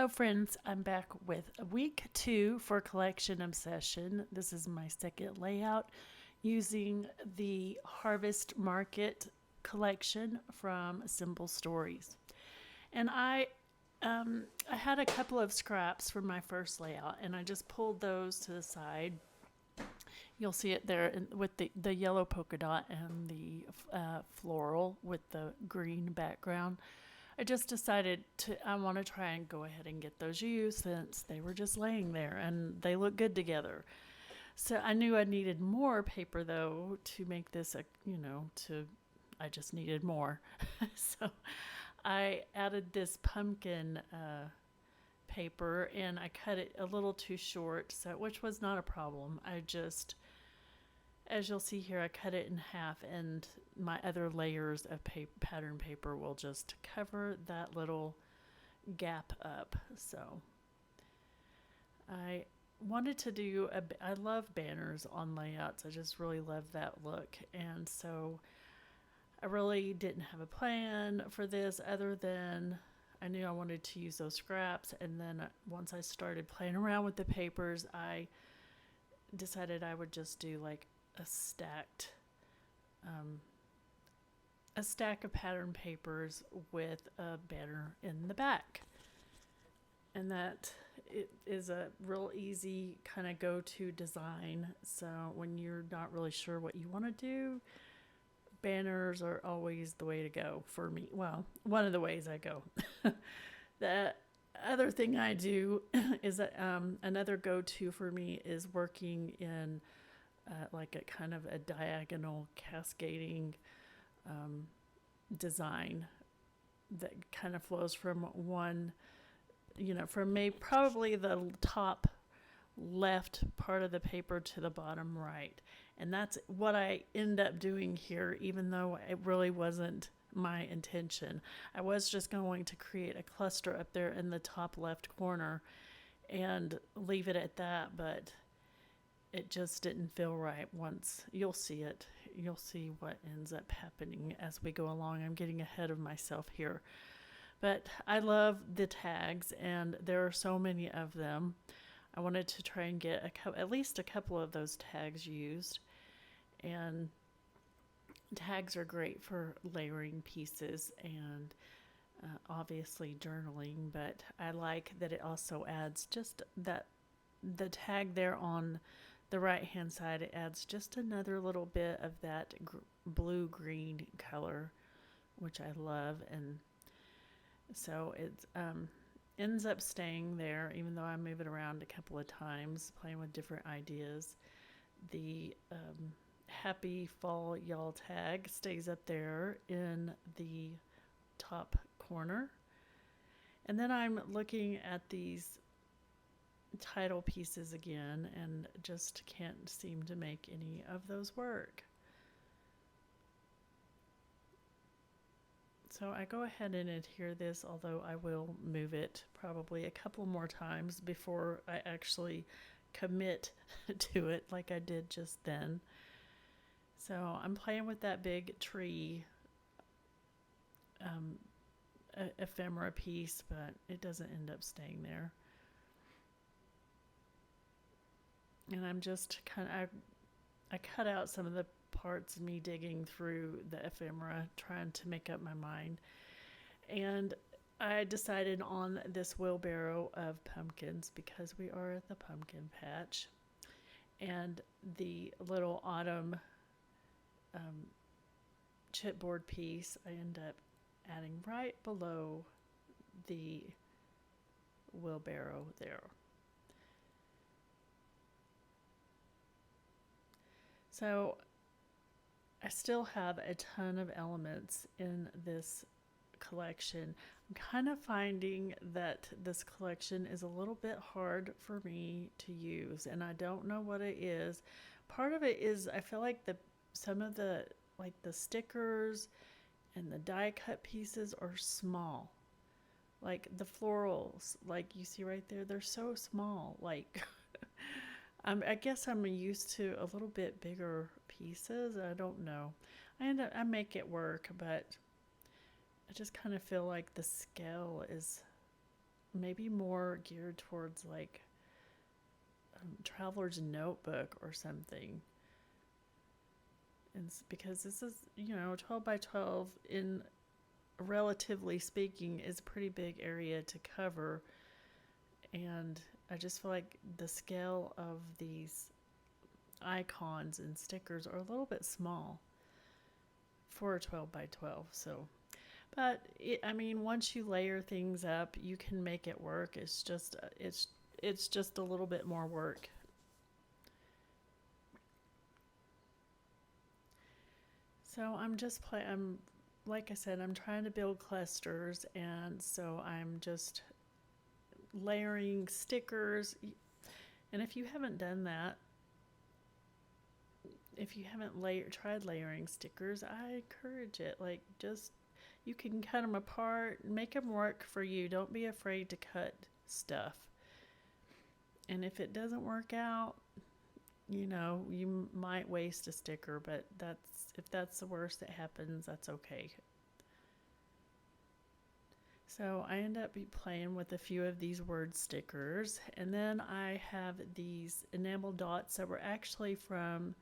friends, I'm back with week 2 for Collection Obsession. This is my second layout using the Harvest Market collection from Simple Stories. And I had a couple of scraps from my first layout, and I just pulled those to the side. You'll see it there with the yellow polka dot and the floral with the green background. I just decided I want to try and go ahead and get those used since they were just laying there and they look good together. So I knew I needed more paper though to make this I just needed more. So I added this pumpkin paper and I cut it a little too short, which was not a problem. As you'll see here, I cut it in half, and my other layers of pattern paper will just cover that little gap up. So I wanted to do I love banners on layouts. I just really love that look, and so I really didn't have a plan for this other than I knew I wanted to use those scraps, and then once I started playing around with the papers, I decided I would just do like a stack of pattern papers with a banner in the back. And that it is a real easy kind of go-to design. So when you're not really sure what you want to do, banners are always the way to go for me. Well, one of the ways I go. The other thing I do is that another go-to for me is working in like a kind of a diagonal cascading design that kind of flows from one, from probably the top left part of the paper to the bottom right. And that's what I end up doing here, even though it really wasn't my intention. I was just going to create a cluster up there in the top left corner and leave it at that, but it just didn't feel right. Once you'll see it, you'll see what ends up happening as we go along. I'm getting ahead of myself here, but I love the tags, and there are so many of them. I wanted to try and get at least a couple of those tags used, and tags are great for layering pieces and obviously journaling, but I like that it also adds just that the tag there on the right hand side, it adds just another little bit of that blue-green color, which I love. And so it ends up staying there, even though I move it around a couple of times, playing with different ideas. The Happy Fall Y'all tag stays up there in the top corner. And then I'm looking at these title pieces again and just can't seem to make any of those work. So I go ahead and adhere this, although I will move it probably a couple more times before I actually commit to it like I did just then. So I'm playing with that big tree ephemera piece, but it doesn't end up staying there. And I'm just I cut out some of the parts of me digging through the ephemera, trying to make up my mind. And I decided on this wheelbarrow of pumpkins because we are at the pumpkin patch. And the little autumn chipboard piece I end up adding right below the wheelbarrow there. So I still have a ton of elements in this collection. I'm kind of finding that this collection is a little bit hard for me to use, and I don't know what it is. Part of it is I feel like some of the stickers and the die cut pieces are small. Like the florals, like you see right there, they're so small. Like I guess I'm used to a little bit bigger pieces. I don't know. I make it work, but I just kind of feel like the scale is maybe more geared towards like traveler's notebook or something. And because this is, 12 by 12 in relatively speaking is a pretty big area to cover. And I just feel like the scale of these icons and stickers are a little bit small for a 12 by 12. So, but once you layer things up, you can make it work. It's just a little bit more work. So I'm like I said, I'm trying to build clusters, and so I'm just layering stickers. And if you haven't done that, if you haven't tried layering stickers, I encourage it. Like, just, you can cut them apart, make them work for you. Don't be afraid to cut stuff. And if it doesn't work out, you might waste a sticker, but if that's the worst that happens, that's okay. So I end up playing with a few of these word stickers, and then I have these enamel dots that were actually from,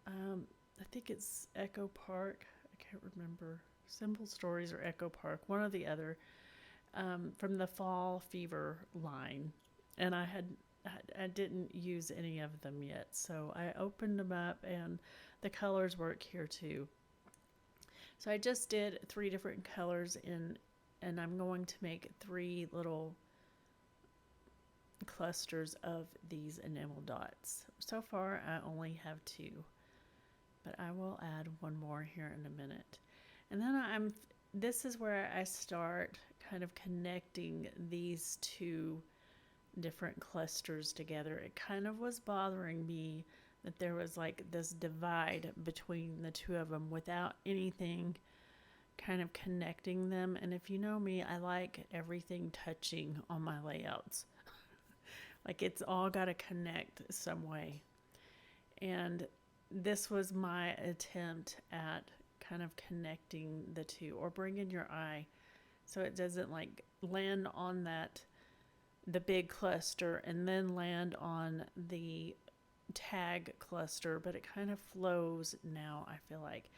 I think it's Echo Park. I can't remember. Simple Stories or Echo Park, one or the other, from the Fall Fever line. And I didn't use any of them yet, so I opened them up, and the colors work here too. So I just did 3 different colors and I'm going to make 3 little clusters of these enamel dots. So far I only have 2, but I will add 1 more here in a minute. And then this is where I start kind of connecting these 2 different clusters together. It kind of was bothering me that there was like this divide between the 2 of them without anything kind of connecting them. And if you know me, I like everything touching on my layouts. Like, it's all got to connect some way. And this was my attempt at kind of connecting the 2, or bringing your eye so it doesn't like land on the big cluster and then land on the tag cluster, but it kind of flows now, I feel like.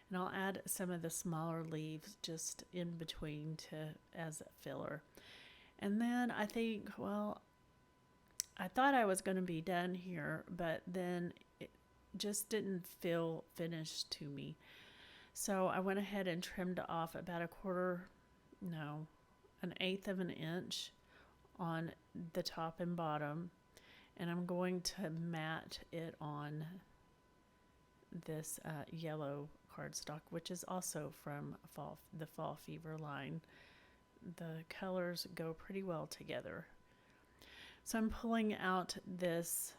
And I'll add some of the smaller leaves just in between as a filler. And then I think, well, I thought I was going to be done here, but then it just didn't feel finished to me. So I went ahead and trimmed off about an eighth of an inch on the top and bottom, and I'm going to mat it on this yellow cardstock, which is also from the Fall Fever line. The colors go pretty well together. So I'm pulling out this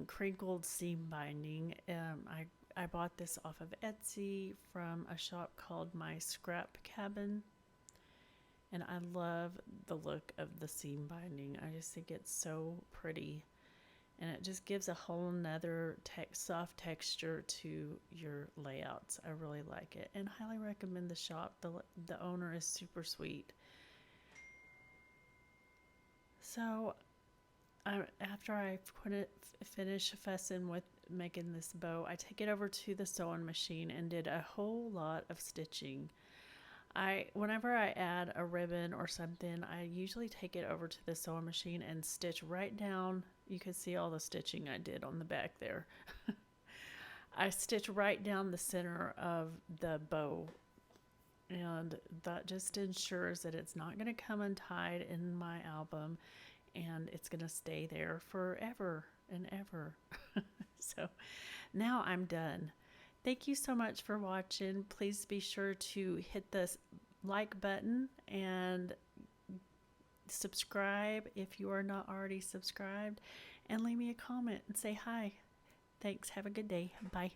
crinkled seam binding. I bought this off of Etsy from a shop called My Scrap Cabin, and I love the look of the seam binding. I just think it's so pretty, and it just gives a whole nother soft texture to your layouts. I really like it, and highly recommend the shop. The owner is super sweet. So after I finish fussing with making this bow, I take it over to the sewing machine and did a whole lot of stitching. Whenever I add a ribbon or something, I usually take it over to the sewing machine and stitch right down. You can see all the stitching I did on the back there. I stitch right down the center of the bow, and that just ensures that it's not going to come untied in my album, and it's going to stay there forever and ever. So now I'm done. Thank you so much for watching. Please be sure to hit the like button and subscribe if you are not already subscribed, and leave me a comment and say hi. Thanks. Have a good day. Bye.